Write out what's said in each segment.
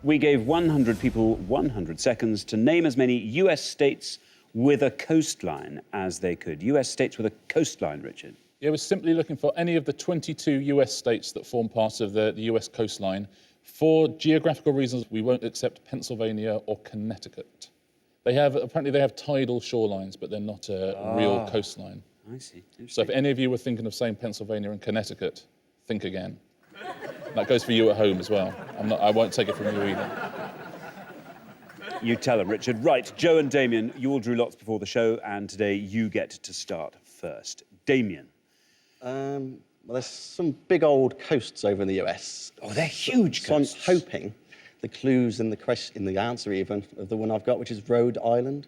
We gave 100 people 100 seconds to name as many US states with a coastline as they could. US states with a coastline, Richard. Yeah, we're simply looking for any of the 22 US states that form part of the US coastline. For geographical reasons, we won't accept Pennsylvania or Connecticut. Apparently they have tidal shorelines, but they're not a real coastline. I see. So if any of you were thinking of saying Pennsylvania and Connecticut, think again. That goes for you at home as well. I won't take it from you either. You tell them, Richard. Right, Joe and Damien, you all drew lots before the show, and today you get to start first. Damien. Well, there's some big old coasts over in the US. Oh, they're huge coasts. So I'm hoping the clues in the answer even of the one I've got, which is Rhode Island.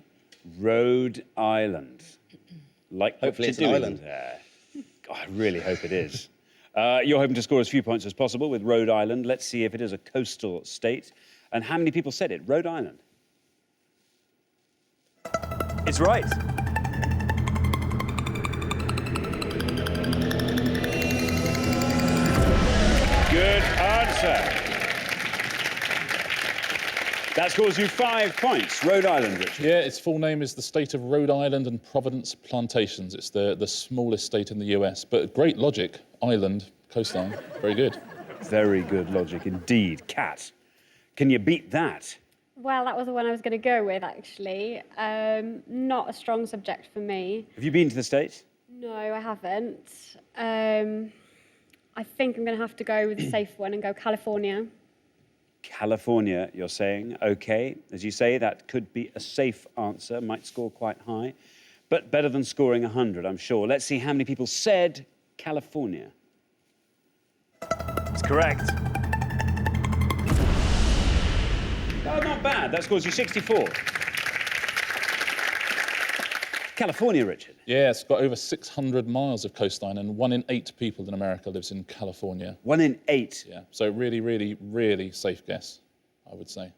Rhode Island. Like hopefully what it's you're an doing island. There. God, I really hope it is. You're hoping to score as few points as possible with Rhode Island. Let's see if it is a coastal state. And how many people said it? Rhode Island. It's right. Good answer. That scores you 5 points. Rhode Island, Richard. Yeah, its full name is the state of Rhode Island and Providence Plantations. It's the smallest state in the US, but great logic. Island, coastline, very good. Very good logic indeed. Kat, can you beat that? Well, that was the one I was going to go with, actually. Not a strong subject for me. Have you been to the States? No, I haven't. I think I'm going to have to go with the safe one and go California. California, you're saying. OK. As you say, that could be a safe answer, might score quite high, but better than scoring 100, I'm sure. Let's see how many people said California. It's correct. Oh, not bad. That scores you 64. California, Richard. Yeah, it's got over 600 miles of coastline, and 1 in 8 people in America lives in California. 1 in 8? Yeah, so really, really, really safe guess, I would say.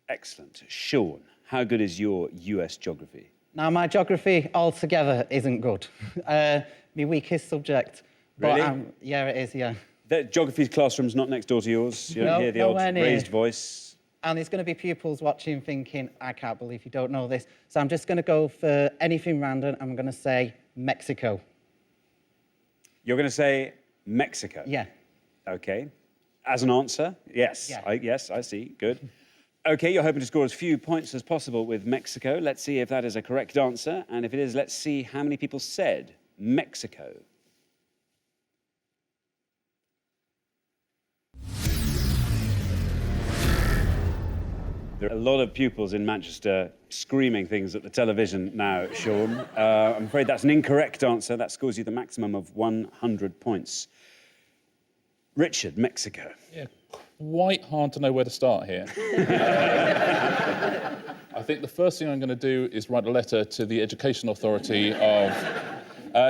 Excellent. Sean, how good is your US geography? Now, my geography altogether isn't good. My weakest subject. Really? But, yeah, it is, yeah. The geography classroom's not next door to yours? You don't hear the old raised voice? And there's going to be pupils watching thinking, I can't believe you don't know this. So I'm just going to go for anything random. I'm going to say Mexico. You're going to say Mexico? Yeah. OK. As an answer? Yes. Yeah. Yes, I see. Good. OK, you're hoping to score as few points as possible with Mexico. Let's see if that is a correct answer. And if it is, let's see how many people said Mexico. There are a lot of pupils in Manchester screaming things at the television now, Sean. I'm afraid that's an incorrect answer. That scores you the maximum of 100 points. Richard, Mexico. Yeah, quite hard to know where to start here. I think the first thing I'm going to do is write a letter to the Education Authority of...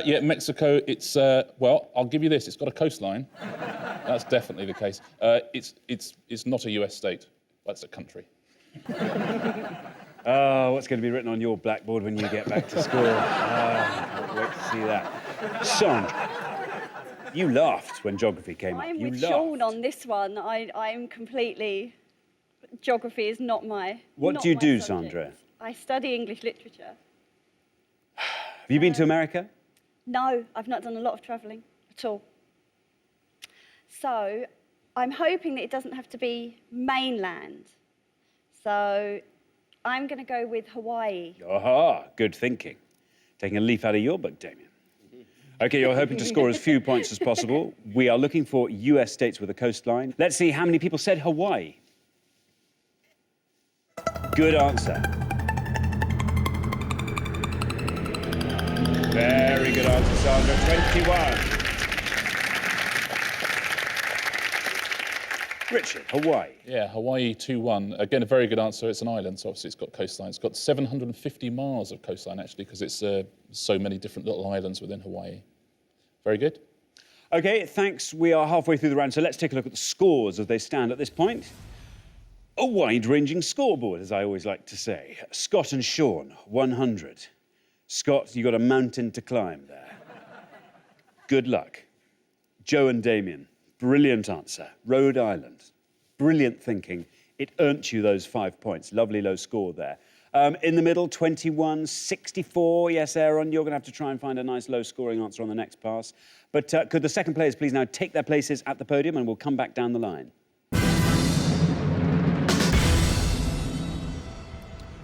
yeah, Mexico, it's... well, I'll give you this. It's got a coastline. That's definitely the case. It's not a US state. That's a country. Oh, what's going to be written on your blackboard when you get back to school? Can't wait to see that. Sandra, you laughed when geography came up. I'm You with laughed. Sean on this one. I'm completely... Geography is not my What not do you my do, subject. Sandra? I study English literature. Have you been to America? No, I've not done a lot of travelling at all. So I'm hoping that it doesn't have to be mainland. So I'm going to go with Hawaii. Aha, good thinking. Taking a leaf out of your book, Damien. OK, you're hoping to score as few points as possible. We are looking for US states with a coastline. Let's see how many people said Hawaii. Good answer. Very good answer, Sandra. 21. Richard, Hawaii. Yeah, Hawaii 2-1. Again, a very good answer. It's an island, so obviously it's got coastline. It's got 750 miles of coastline, actually, because it's so many different little islands within Hawaii. Very good. OK, thanks. We are halfway through the round, so let's take a look at the scores as they stand at this point. A wide-ranging scoreboard, as I always like to say. Scott and Sean, 100. Scott, you got a mountain to climb there. Good luck. Joe and Damien, brilliant answer. Rhode Island, brilliant thinking. It earned you those 5 points. Lovely low score there. In the middle, 21-64. Yes, Aaron, you're going to have to try and find a nice low-scoring answer on the next pass. But could the second players please now take their places at the podium and we'll come back down the line.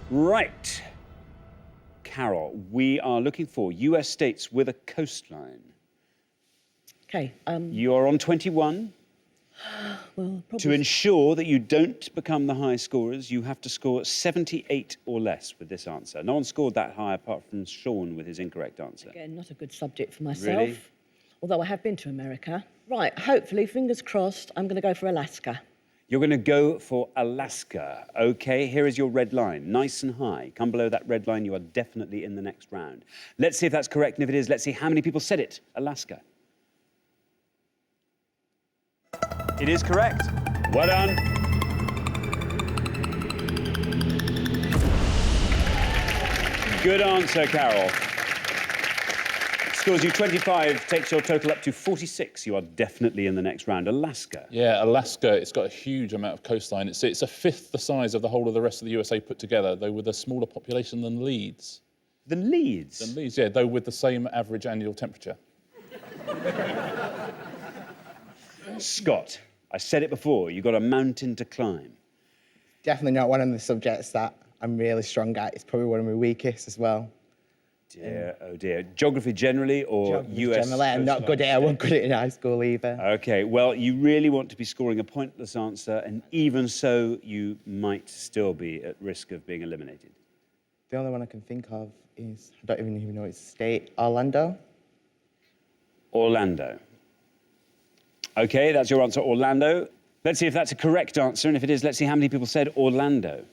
Right. Carol, we are looking for US states with a coastline. Okay. You are on 21. Well, probably. To ensure that you don't become the high scorers, you have to score 78 or less with this answer. No one scored that high apart from Sean with his incorrect answer. Again, not a good subject for myself. Really? Although I have been to America. Right, hopefully, fingers crossed, I'm going to go for Alaska. You're going to go for Alaska. OK, here is your red line, nice and high. Come below that red line, you are definitely in the next round. Let's see if that's correct, and if it is, let's see how many people said it, Alaska. It is correct. Well done. Good answer, Carol. Scores you 25, takes your total up to 46. You are definitely in the next round. Alaska. Yeah, Alaska, it's got a huge amount of coastline. It's a fifth the size of the whole of the rest of the USA put together, though with a smaller population than Leeds. Than Leeds? Than Leeds, yeah, though with the same average annual temperature. Scott, I said it before, you've got a mountain to climb. Definitely not one of the subjects that I'm really strong at. It's probably one of my weakest as well. Dear, oh dear. Geography generally or Geography US? generally, I'm not good at it. I wasn't good at it in high school either. OK, well, you really want to be scoring a pointless answer, and even so, you might still be at risk of being eliminated. The only one I can think of is, I don't even know its state, Orlando. Orlando. OK, that's your answer, Orlando. Let's see if that's a correct answer, and if it is, let's see how many people said Orlando.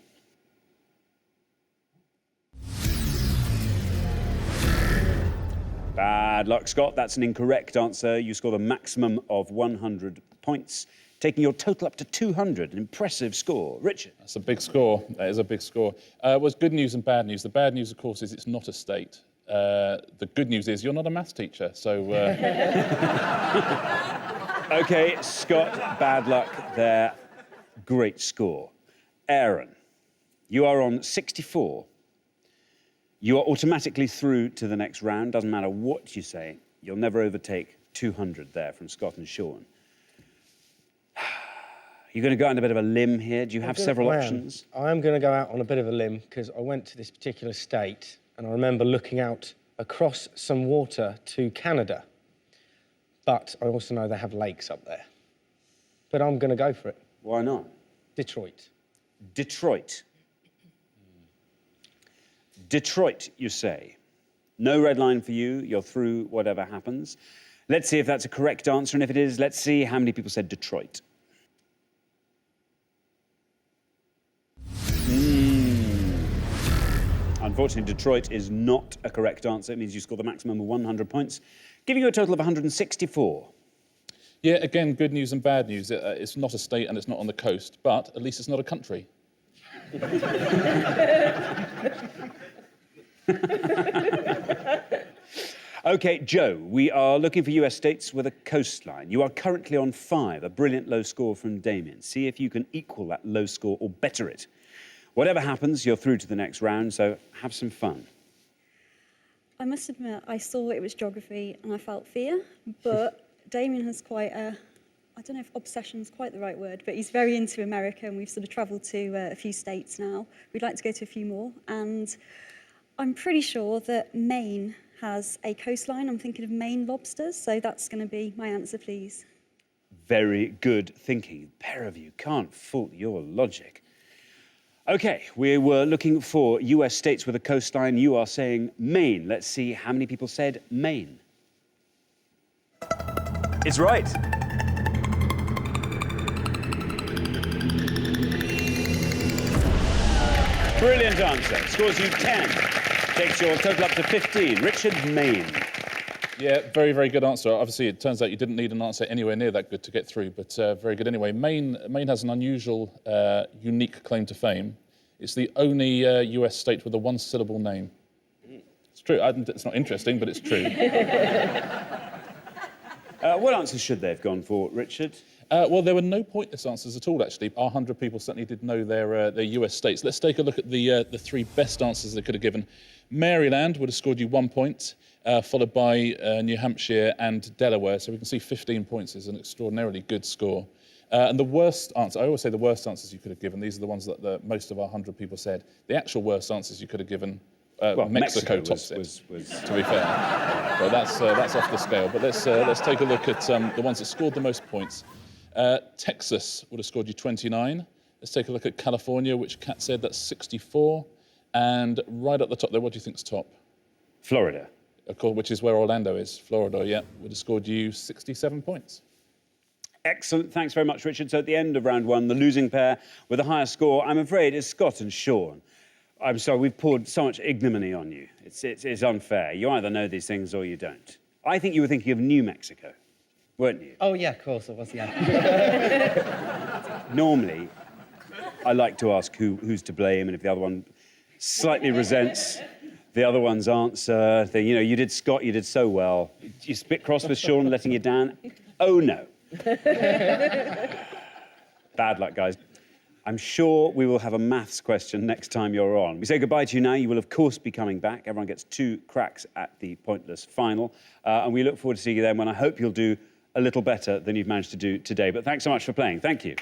Bad luck, Scott. That's an incorrect answer. You scored a maximum of 100 points, taking your total up to 200. An impressive score. Richard. That's a big score. That is a big score. Was good news and bad news. The bad news, of course, is it's not a state. The good news is you're not a maths teacher, so... OK, Scott, bad luck there. Great score. Aaron, you are on 64. You are automatically through to the next round. Doesn't matter what you say. You'll never overtake 200 there from Scott and Sean. You're going to go on a bit of a limb here. Do you have several options? I'm going to go out on a bit of a limb because I went to this particular state and I remember looking out across some water to Canada. But I also know they have lakes up there. But I'm going to go for it. Why not? Detroit. Detroit. Detroit, you say. No red line for you. You're through whatever happens. Let's see if that's a correct answer. And if it is, let's see how many people said Detroit. Unfortunately, Detroit is not a correct answer. It means you score the maximum of 100 points, giving you a total of 164. Yeah, again, good news and bad news. It's not a state and it's not on the coast, but at least it's not a country. OK, Joe, we are looking for US states with a coastline. You are currently on 5, a brilliant low score from Damien. See if you can equal that low score or better it. Whatever happens, you're through to the next round, so have some fun. I must admit, I saw it was geography and I felt fear, but Damien has quite a, I don't know if obsession is quite the right word, but he's very into America and we've sort of travelled to a few states now. We'd like to go to a few more, and I'm pretty sure that Maine has a coastline. I'm thinking of Maine lobsters, so that's going to be my answer, please. Very good thinking. Pair of you can't fault your logic. OK, we were looking for US states with a coastline. You are saying Maine. Let's see how many people said Maine. It's right. Brilliant answer. Scores you 10. Takes your total up to 15. Richard, Maine. Yeah, very, very good answer. Obviously, it turns out you didn't need an answer anywhere near that good to get through, but very good anyway. Maine has an unusual, unique claim to fame. It's the only US state with a one-syllable name. It's true. It's not interesting, but it's true. What answers should they have gone for, Richard? Well, there were no pointless answers at all, actually. Our 100 people certainly did know their US states. Let's take a look at the 3 best answers they could have given. Maryland would have scored you 1 point, followed by New Hampshire and Delaware. So we can see 15 points is an extraordinarily good score. And the worst answer, I always say the worst answers you could have given, these are the ones that most of our 100 people said. The actual worst answers you could have given, Mexico tops it, to be fair. Well, that's off the scale. But let's take a look at the ones that scored the most points. Texas would have scored you 29. Let's take a look at California, which Kat said that's 64. And right at the top there, what do you think's top? Florida. Of course, which is where Orlando is. Florida, yeah, would have scored you 67 points. Excellent. Thanks very much, Richard. So at the end of round 1, the losing pair with a higher score, I'm afraid, is Scott and Sean. I'm sorry, we've poured so much ignominy on you. It's unfair. You either know these things or you don't. I think you were thinking of New Mexico, weren't you? Oh, yeah, of course I was, yeah. Normally, I like to ask who's to blame, and if the other one slightly resents the other one's answer, then, you know, you did, Scott, you did so well. You spit cross with Sean letting you down? Oh, no. Bad luck, guys. I'm sure we will have a maths question next time you're on. We say goodbye to you now. You will, of course, be coming back. Everyone gets 2 cracks at the pointless final. And we look forward to seeing you then, when I hope you'll do a little better than you've managed to do today. But thanks so much for playing. Thank you.